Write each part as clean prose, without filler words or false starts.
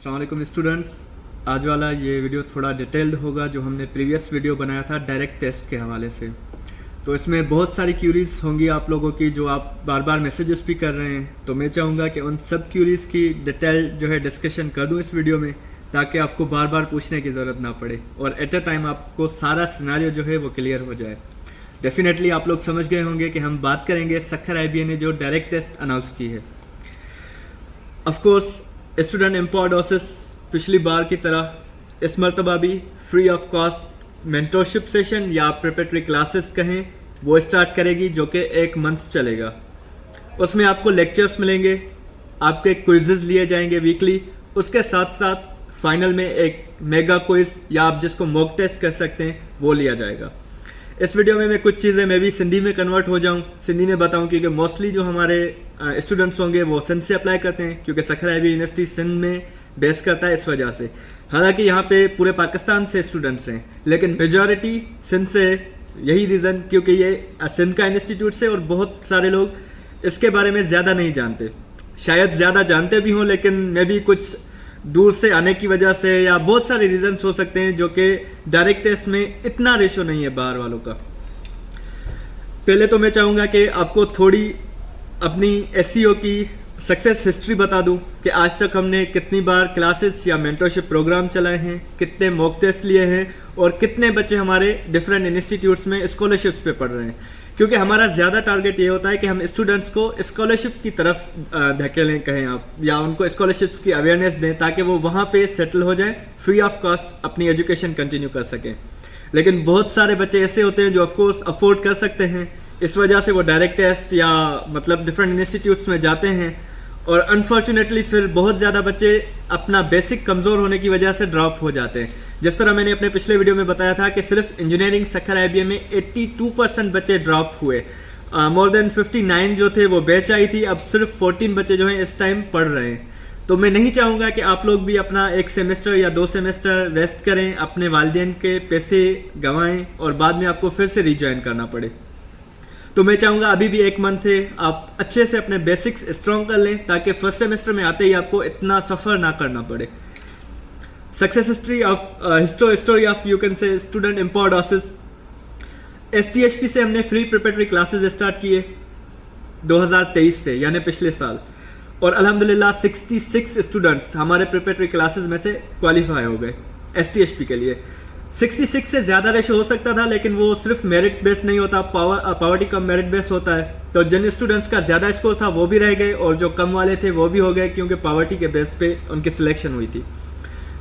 अस्सलाम वालेकुम स्टूडेंट्स। आज वाला ये वीडियो थोड़ा डिटेल्ड होगा जो हमने प्रीवियस वीडियो बनाया था डायरेक्ट टेस्ट के हवाले से। तो इसमें बहुत सारी क्यूरीज होंगी आप लोगों की जो आप बार बार मैसेजेस भी कर रहे हैं, तो मैं चाहूँगा कि उन सब क्यूरीज की डिटेल्ड जो है डिस्कशन कर दूँ इस वीडियो में, ताकि आपको बार बार पूछने की ज़रूरत ना पड़े और एट अ टाइम आपको सारा सिनेरियो जो है वो क्लियर हो जाए। डेफिनेटली आप लोग समझ गए होंगे कि हम बात करेंगे सखर IBA ने जो डायरेक्ट टेस्ट अनाउंस की है। ऑफकोर्स स्टूडेंट एम्पावर्ड पिछली बार की तरह इस मरतबा भी free of cost mentorship session या प्रिपरेटरी क्लासेस कहें वो स्टार्ट करेगी, जो कि 1 मंथ चलेगा। उसमें आपको लेक्चर्स मिलेंगे, आपके क्विज़ेस लिए जाएंगे वीकली, उसके साथ साथ फाइनल में एक मेगा क्विज या आप जिसको मॉक टेस्ट कर सकते हैं वो लिया जाएगा। इस वीडियो में मैं कुछ चीज़ें मैं भी सिंधी में कन्वर्ट हो जाऊं, सिंधी में बताऊं, क्योंकि मोस्टली जो हमारे स्टूडेंट्स होंगे वो सिंध से अप्लाई करते हैं, क्योंकि सखर IBA यूनिवर्सिटी सिंध में बेस करता है इस वजह से। हालांकि यहाँ पे पूरे पाकिस्तान से स्टूडेंट्स हैं, लेकिन मेजॉरिटी सिंध से। यही रीज़न क्योंकि ये सिंध का इंस्टीट्यूट से और बहुत सारे लोग इसके बारे में ज़्यादा नहीं जानते, शायद ज़्यादा जानते भी हों, लेकिन मे भी कुछ दूर से आने की वजह से या बहुत सारे रीजंस हो सकते हैं, जो कि डायरेक्ट टेस्ट में इतना रेशो नहीं है बाहर वालों का। पहले तो मैं चाहूँगा कि आपको थोड़ी अपनी SEO की सक्सेस हिस्ट्री बता दूं कि आज तक हमने कितनी बार क्लासेस या मेंटरशिप प्रोग्राम चलाए हैं, कितने मॉक टेस्ट लिए हैं और कितने बच्चे हमारे डिफरेंट इंस्टीट्यूट्स में स्कॉलरशिप्स पे पढ़ रहे हैं। क्योंकि हमारा ज़्यादा टारगेट ये होता है कि हम स्टूडेंट्स को स्कॉलरशिप की तरफ धकेलें कहें आप, या उनको स्कॉलरशिप्स की अवेयरनेस दें ताकि वो वहाँ पे सेटल हो जाएं, फ्री ऑफ कॉस्ट अपनी एजुकेशन कंटिन्यू कर सकें। लेकिन बहुत सारे बच्चे ऐसे होते हैं जो ऑफकोर्स अफोर्ड कर सकते हैं, इस वजह से वो डायरेक्ट टेस्ट या मतलब डिफरेंट इंस्टीट्यूट्स में जाते हैं, और अनफॉर्चुनेटली फिर बहुत ज़्यादा बच्चे अपना बेसिक कमज़ोर होने की वजह से ड्रॉप हो जाते हैं। जिस तरह मैंने अपने पिछले वीडियो में बताया था कि सिर्फ इंजीनियरिंग सखर IBA में 82% बच्चे ड्रॉप हुए। मोर देन 59 जो थे वो बैच आई थी, अब सिर्फ 14 बच्चे जो हैं इस टाइम पढ़ रहे हैं। तो मैं नहीं चाहूँगा कि आप लोग भी अपना 1 सेमेस्टर या 2 सेमेस्टर वेस्ट करें, अपने वालिदैन के पैसे गंवाएं और बाद में आपको फिर से रिज्वाइन करना पड़े। तो मैं चाहूँगा अभी भी 1 मंथ है, आप अच्छे से अपने बेसिक्स स्ट्रॉन्ग कर लें ताकि फर्स्ट सेमेस्टर में आते ही आपको इतना सफ़र ना करना पड़े। Success history of you can say student empowered STHP से हमने फ्री प्रिपरेटरी क्लासेस स्टार्ट किए 2023 से, यानी पिछले साल, और अल्हम्दुलिल्लाह 66 स्टूडेंट्स हमारे प्रिपरेटरी क्लासेस में से क्वालिफाई हो गए STHP के लिए। 66 से ज़्यादा रेशो हो सकता था, लेकिन वो सिर्फ मेरिट बेस नहीं होता, पावर्टी कम मेरिट बेस होता है। तो जिन स्टूडेंट्स का ज़्यादा स्कोर था वो भी रह गए और जो कम वाले थे वो भी हो गए, क्योंकि पावर्टी के बेस पे उनकी सिलेक्शन हुई थी।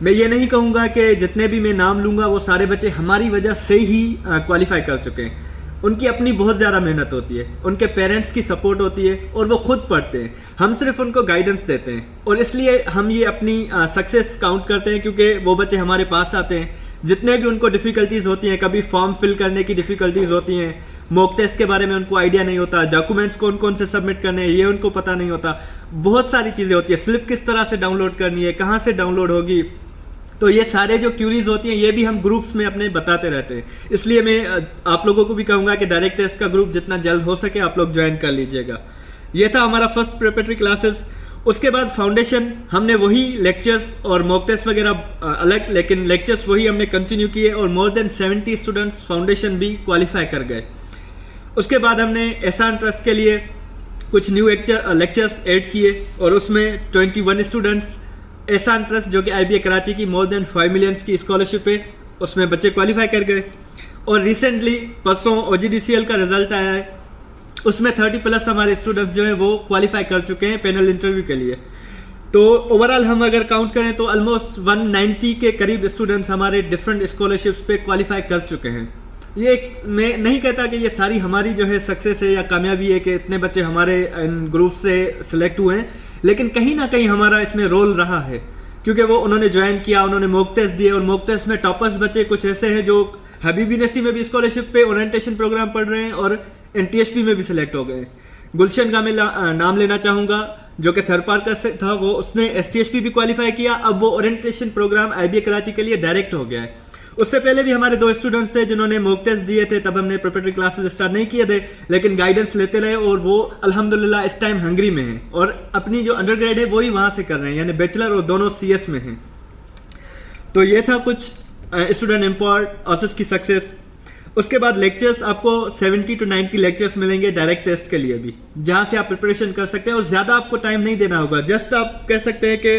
मैं ये नहीं कहूँगा कि जितने भी मैं नाम लूँगा वो सारे बच्चे हमारी वजह से ही क्वालिफाई कर चुके हैं। उनकी अपनी बहुत ज़्यादा मेहनत होती है, उनके पेरेंट्स की सपोर्ट होती है और वो खुद पढ़ते हैं, हम सिर्फ उनको गाइडेंस देते हैं, और इसलिए हम ये अपनी सक्सेस काउंट करते हैं, क्योंकि वो बच्चे हमारे पास आते हैं। जितने भी उनको डिफ़िकल्टीज़ होती हैं, कभी फॉर्म फिल करने की डिफ़िकल्टीज़ होती हैं, मॉक टेस्ट के बारे में उनको आइडिया नहीं होता, डॉक्यूमेंट्स कौन कौन से सबमिट करने हैं ये उनको पता नहीं होता, बहुत सारी चीज़ें होती है, स्लिप किस तरह से डाउनलोड करनी है, कहाँ से डाउनलोड होगी, तो ये सारे जो क्यूरीज होती हैं ये भी हम ग्रुप्स में अपने बताते रहते हैं। इसलिए मैं आप लोगों को भी कहूँगा कि डायरेक्ट टेस्ट का ग्रुप जितना जल्द हो सके आप लोग ज्वाइन कर लीजिएगा। ये था हमारा फर्स्ट प्रिपरेटरी क्लासेस। उसके बाद फाउंडेशन हमने वही लेक्चर्स और मॉक टेस्ट वगैरह अलग, लेकिन लेक्चर्स वही हमने कंटिन्यू किए और मोर देन 70 स्टूडेंट्स फाउंडेशन भी क्वालिफाई कर गए। उसके बाद हमने एहसान ट्रस्ट के लिए कुछ न्यू लेक्चर्स ऐड किए और उसमें 21 स्टूडेंट्स एहसान ट्रस्ट, जो कि IBA कराची की मोर देन 5 मिलियन की स्कॉलरशिप है, उसमें बच्चे क्वालिफाई कर गए। और रिसेंटली परसों OGDCL का रिजल्ट आया है, उसमें 30+ हमारे स्टूडेंट्स जो हैं वो क्वालिफाई कर चुके हैं पैनल इंटरव्यू के लिए। तो ओवरऑल हम अगर काउंट करें तो ऑलमोस्ट 190 के करीब स्टूडेंट्स हमारे डिफरेंट स्कॉलरशिप्स पे क्वालिफाई कर चुके हैं। ये मैं नहीं कहता कि ये सारी हमारी जो है सक्सेस है या कामयाबी है कि इतने बच्चे हमारे इन ग्रुप से सिलेक्ट हुए हैं, लेकिन कहीं ना कहीं हमारा इसमें रोल रहा है, क्योंकि वो उन्होंने ज्वाइन किया, उन्होंने मॉक टेस्ट दिए, और मॉक टेस्ट में टॉपर्स बच्चे कुछ ऐसे हैं जो हबीब यूनिवर्सिटी में भी स्कॉलरशिप पे ओरिएंटेशन प्रोग्राम पढ़ रहे हैं और NTHP में भी सिलेक्ट हो गए। गुलशन का मैं नाम लेना चाहूँगा, जो कि थर्ड पार्कर से था, वो उसने STHP भी क्वालिफाई किया, अब वो ओरिएंटेशन प्रोग्राम IBA कराची के लिए डायरेक्ट हो गया है। उससे पहले भी हमारे 2 स्टूडेंट्स थे जिन्होंने मॉक टेस्ट दिए थे, तब हमने प्रिपरेटरी क्लासेस स्टार्ट नहीं किए थे, लेकिन गाइडेंस लेते रहे और वो अल्हम्दुलिल्लाह इस टाइम हंगरी में हैं और अपनी जो अंडरग्रेड है वही वहाँ से कर रहे हैं, यानी बैचलर और दोनों CS में हैं। तो ये था कुछ स्टूडेंट इम्पोर्ट ऑसिस की सक्सेस। उसके बाद लेक्चर्स आपको 70 to 90 लेक्चर्स मिलेंगे डायरेक्ट टेस्ट के लिए भी, जहाँ से आप प्रिपरेशन कर सकते हैं और ज़्यादा आपको टाइम नहीं देना होगा। जस्ट आप कह सकते हैं कि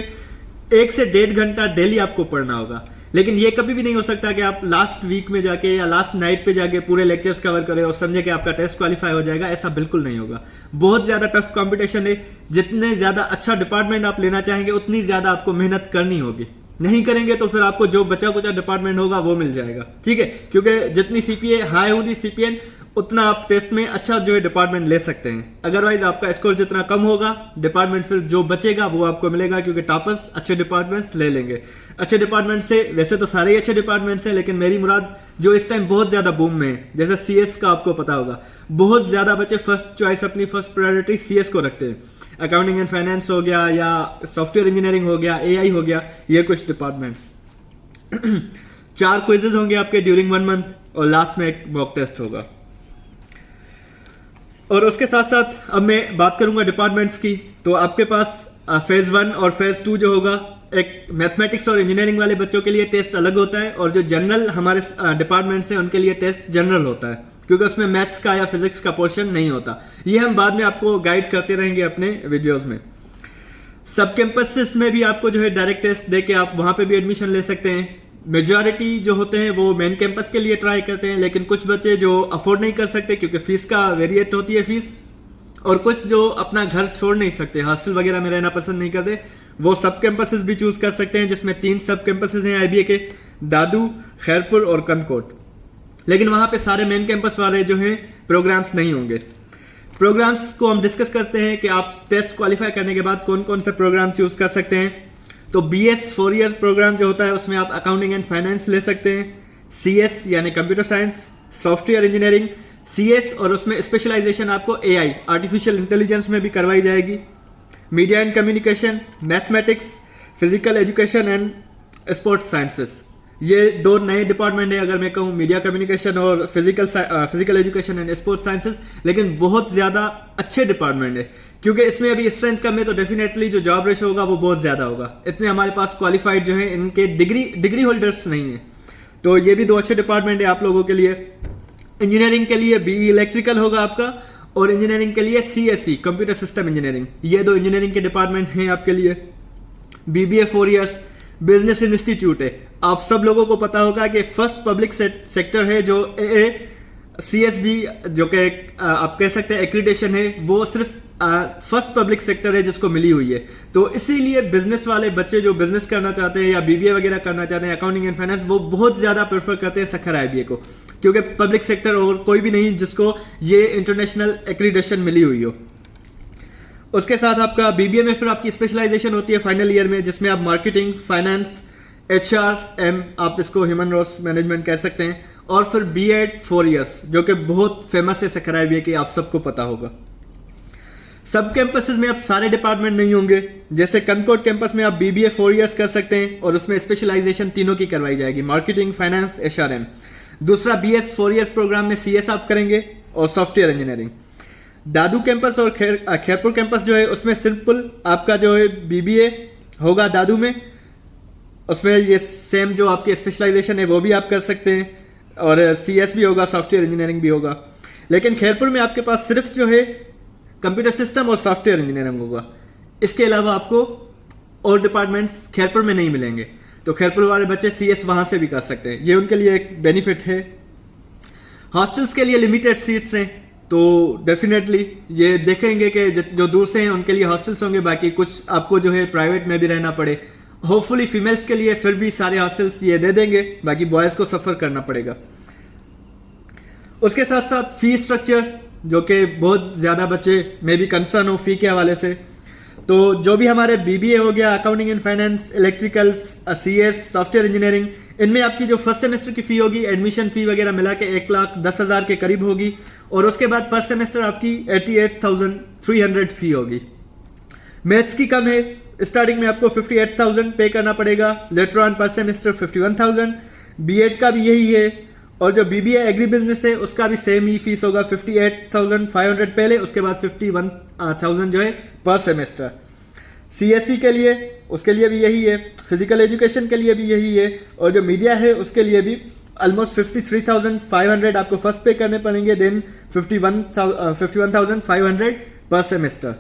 1 से 1.5 घंटा डेली आपको पढ़ना होगा, लेकिन ये कभी भी नहीं हो सकता कि आप लास्ट वीक में जाके या लास्ट नाइट पे जाके पूरे लेक्चर्स कवर करें और समझे कि आपका टेस्ट क्वालिफाई हो जाएगा। ऐसा बिल्कुल नहीं होगा। बहुत ज़्यादा टफ कंपटीशन है। जितने ज़्यादा अच्छा डिपार्टमेंट आप लेना चाहेंगे उतनी ज़्यादा आपको मेहनत करनी होगी। नहीं करेंगे तो फिर आपको जो बचा कुचा डिपार्टमेंट होगा वो मिल जाएगा, ठीक है, क्योंकि जितनी CPA हाई होगी CPN उतना आप टेस्ट में अच्छा जो है डिपार्टमेंट ले सकते हैं। अदरवाइज आपका स्कोर जितना कम होगा डिपार्टमेंट फिर जो बचेगा वो आपको मिलेगा, क्योंकि टॉपर्स अच्छे डिपार्टमेंट्स ले लेंगे। अच्छे डिपार्टमेंट से वैसे तो सारे ही अच्छे डिपार्टमेंट्स हैं, लेकिन मेरी मुराद जो इस टाइम बहुत ज़्यादा बूम में है, जैसे CS का आपको पता होगा, बहुत ज़्यादा बच्चे फर्स्ट चॉइस अपनी फर्स्ट प्रायोरिटी CS को रखते हैं। अकाउंटिंग एंड फाइनेंस हो गया या सॉफ्टवेयर इंजीनियरिंग हो गया, AI हो गया, ये कुछ डिपार्टमेंट्स। 4 क्विजेज होंगे आपके ड्यूरिंग 1 मंथ और लास्ट में एक मॉक टेस्ट होगा। और उसके साथ साथ अब मैं बात करूंगा डिपार्टमेंट्स की। तो आपके पास फेज 1 और फेज 2 जो होगा, एक मैथमेटिक्स और इंजीनियरिंग वाले बच्चों के लिए टेस्ट अलग होता है और जो जनरल हमारे डिपार्टमेंट्स हैं उनके लिए टेस्ट जनरल होता है, क्योंकि उसमें मैथ्स का या फिजिक्स का पोर्शन नहीं होता। ये हम बाद में आपको गाइड करते रहेंगे अपने वीडियोस में। सब कैंपसेस में भी आपको जो है डायरेक्ट टेस्ट देके आप वहां पे भी एडमिशन ले सकते हैं। मेजॉरिटी जो होते हैं वो मेन कैंपस के लिए ट्राई करते हैं, लेकिन कुछ बच्चे जो अफोर्ड नहीं कर सकते क्योंकि फीस का वेरिएट होती है फीस, और कुछ जो अपना घर छोड़ नहीं सकते, हॉस्टल वगैरह में रहना पसंद नहीं करते, वो सब कैंपसेस भी चूज कर सकते हैं, जिसमें 3 सब कैंपसेस हैं IBA के, दादू, खैरपुर और कंदकोट। लेकिन वहां पे सारे मेन कैंपस वाले जो हैं प्रोग्राम्स नहीं होंगे। प्रोग्राम्स को हम डिस्कस करते हैं कि आप टेस्ट क्वालिफाई करने के बाद कौन कौन से प्रोग्राम चूज कर सकते हैं। तो BS 4 ईयर प्रोग्राम जो होता है उसमें आप अकाउंटिंग एंड फाइनेंस ले सकते हैं, CS यानी computer science, software engineering, CS और उसमें स्पेशलाइजेशन आपको AI आर्टिफिशियल इंटेलिजेंस में भी करवाई जाएगी, media and communication, mathematics, physical education and sports sciences. ये 2 नए डिपार्टमेंट है अगर मैं कहूँ, मीडिया कम्युनिकेशन और physical education and sports sciences, लेकिन बहुत ज़्यादा अच्छे डिपार्टमेंट है, क्योंकि इसमें अभी स्ट्रेंथ कम है तो डेफिनेटली जो जॉब रेशो होगा वो बहुत ज़्यादा होगा। इतने हमारे पास क्वालिफाइड जो है इनके डिग्री होल्डर्स नहीं है, तो ये भी 2 अच्छे डिपार्टमेंट है आप लोगों के लिए। इंजीनियरिंग के लिए BE इलेक्ट्रिकल होगा आपका, और इंजीनियरिंग के लिए CSE कंप्यूटर सिस्टम इंजीनियरिंग। ये 2 इंजीनियरिंग के डिपार्टमेंट हैं आपके लिए। BBA 4 ईयर्स बिजनेस इंस्टीट्यूट है। आप सब लोगों को पता होगा कि फर्स्ट पब्लिक सेक्टर है जो CSB जो कि आप कह सकते हैं एक्रीडेशन है, वो सिर्फ फर्स्ट पब्लिक सेक्टर है जिसको मिली हुई है। तो इसीलिए बिजनेस वाले बच्चे जो बिजनेस करना चाहते हैं या BBA वगैरह करना चाहते हैं, अकाउंटिंग एंड फाइनेंस, वो बहुत ज़्यादा प्रेफर करते हैं सखर IBA को, क्योंकि पब्लिक सेक्टर और कोई भी नहीं जिसको ये इंटरनेशनल एक्रीडेशन मिली हुई हो। उसके साथ आपका BBA में फिर आपकी स्पेशलाइजेशन होती है फाइनल ईयर में, जिसमें आप मार्केटिंग, फाइनेंस, HRM, आप इसको ह्यूमन रिसोर्स मैनेजमेंट कह सकते हैं, और फिर B.Ed 4 ईयर्स जो कि बहुत फेमस है सखर IBA की, आप सबको पता होगा। सब कैंपसेस में आप सारे डिपार्टमेंट नहीं होंगे। जैसे कंदकोट कैंपस में आप BBA 4 ईयर्स कर सकते हैं और उसमें स्पेशलाइजेशन तीनों की करवाई जाएगी, मार्केटिंग, फाइनेंस, HRM। दूसरा BS 4 ईयर प्रोग्राम में CS आप करेंगे और सॉफ्टवेयर इंजीनियरिंग। दादू कैंपस और खैरपुर कैंपस जो है उसमें सिंपल आपका जो है BBA होगा दादू में, उसमें ये सेम जो आपकी स्पेशलाइजेशन है वो भी आप कर सकते हैं, और CS भी होगा, सॉफ्टवेयर इंजीनियरिंग भी होगा। लेकिन खैरपुर में आपके पास सिर्फ जो है कंप्यूटर सिस्टम और सॉफ्टवेयर इंजीनियरिंग होगा। इसके अलावा आपको और डिपार्टमेंट्स खैरपुर में नहीं मिलेंगे, तो खैरपुर वाले बच्चे CS वहां से भी कर सकते हैं। ये उनके लिए एक बेनिफिट है। हॉस्टल्स के लिए लिमिटेड सीट्स हैं, तो डेफिनेटली ये देखेंगे कि जो दूर से हैं उनके लिए हॉस्टल्स होंगे, बाकी कुछ आपको जो है प्राइवेट में भी रहना पड़े। होपफुली फीमेल्स के लिए फिर भी सारे हॉस्टल्स ये दे देंगे, बाकी बॉयज़ को सफ़र करना पड़ेगा। उसके साथ साथ फी स्ट्रक्चर, जो कि बहुत ज़्यादा बच्चे में भी कंसर्न हो फी के हवाले से, तो जो भी हमारे BBA हो गया, accounting and finance, electricals, CS, software engineering, इनमें आपकी जो फर्स्ट सेमेस्टर की फ़ी होगी, एडमिशन फ़ी वगैरह मिला के 1,10,000 के करीब होगी, और उसके बाद पर सेमेस्टर आपकी 88,300 फ़ी होगी। मैथ्स की कम है, स्टार्टिंग में आपको 58,000 पे करना पड़ेगा, लेटर ऑन पर सेमेस्टर 51,000। बीएड का भी यही है, और जो बीबीए एग्री बिजनेस है उसका भी सेम ही फीस होगा 58,500 पहले, उसके बाद 51,000 जो है पर सेमेस्टर। सीएससी के लिए उसके लिए भी यही है, फिजिकल एजुकेशन के लिए भी यही है, और जो मीडिया है उसके लिए भी ऑलमोस्ट 53,500 आपको फर्स्ट पे करने पड़ेंगे, देन 51,500 पर सेमेस्टर।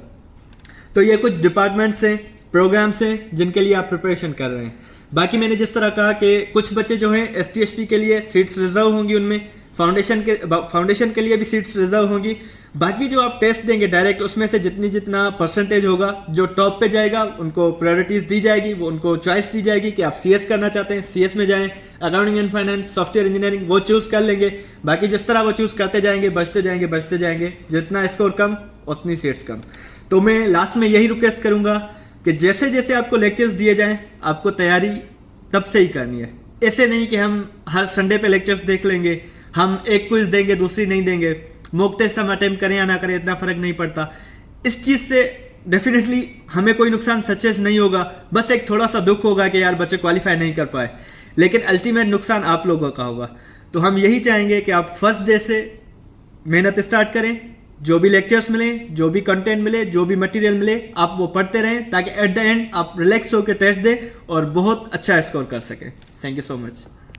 तो ये कुछ डिपार्टमेंट्स हैं, प्रोग्राम्स हैं जिनके लिए आप प्रिपरेशन कर रहे हैं। बाकी मैंने जिस तरह कहा कि कुछ बच्चे जो हैं एसटीएसपी के लिए सीट्स रिजर्व होंगी, उनमें फाउंडेशन के लिए भी सीट्स रिजर्व होंगी। बाकी जो आप टेस्ट देंगे डायरेक्ट, उसमें से जितना परसेंटेज होगा, जो टॉप पे जाएगा उनको प्रायोरिटीज दी जाएगी, वो उनको चॉइस दी जाएगी कि आप सीएस करना चाहते हैं सीएस में जाएं, accounting and finance, software engineering वो चूज कर लेंगे। बाकी जिस तरह वो चूज करते जाएंगे बचते जाएंगे, जितना स्कोर कम उतनी सीट्स कम। तो मैं लास्ट में यही रिक्वेस्ट करूंगा कि जैसे जैसे आपको लेक्चर्स दिए जाएं आपको तैयारी तब से ही करनी है। ऐसे नहीं कि हम हर संडे पे लेक्चर्स देख लेंगे, हम एक क्विज देंगे दूसरी नहीं देंगे, मॉक टेस्ट हम अटेम्प्ट करें या ना करें इतना फर्क नहीं पड़ता। इस चीज से डेफिनेटली हमें कोई नुकसान सचेज नहीं होगा, बस एक थोड़ा सा दुख होगा कि यार बच्चे क्वालिफाई नहीं कर पाए, लेकिन अल्टीमेट नुकसान आप लोगों का होगा। तो हम यही चाहेंगे कि आप फर्स्ट डे से मेहनत स्टार्ट करें, जो भी लेक्चर्स मिले, जो भी कंटेंट मिले, जो भी मटेरियल मिले, आप वो पढ़ते रहें ताकि एट द एंड आप रिलैक्स होकर टेस्ट दें और बहुत अच्छा स्कोर कर सकें। Thank you so much.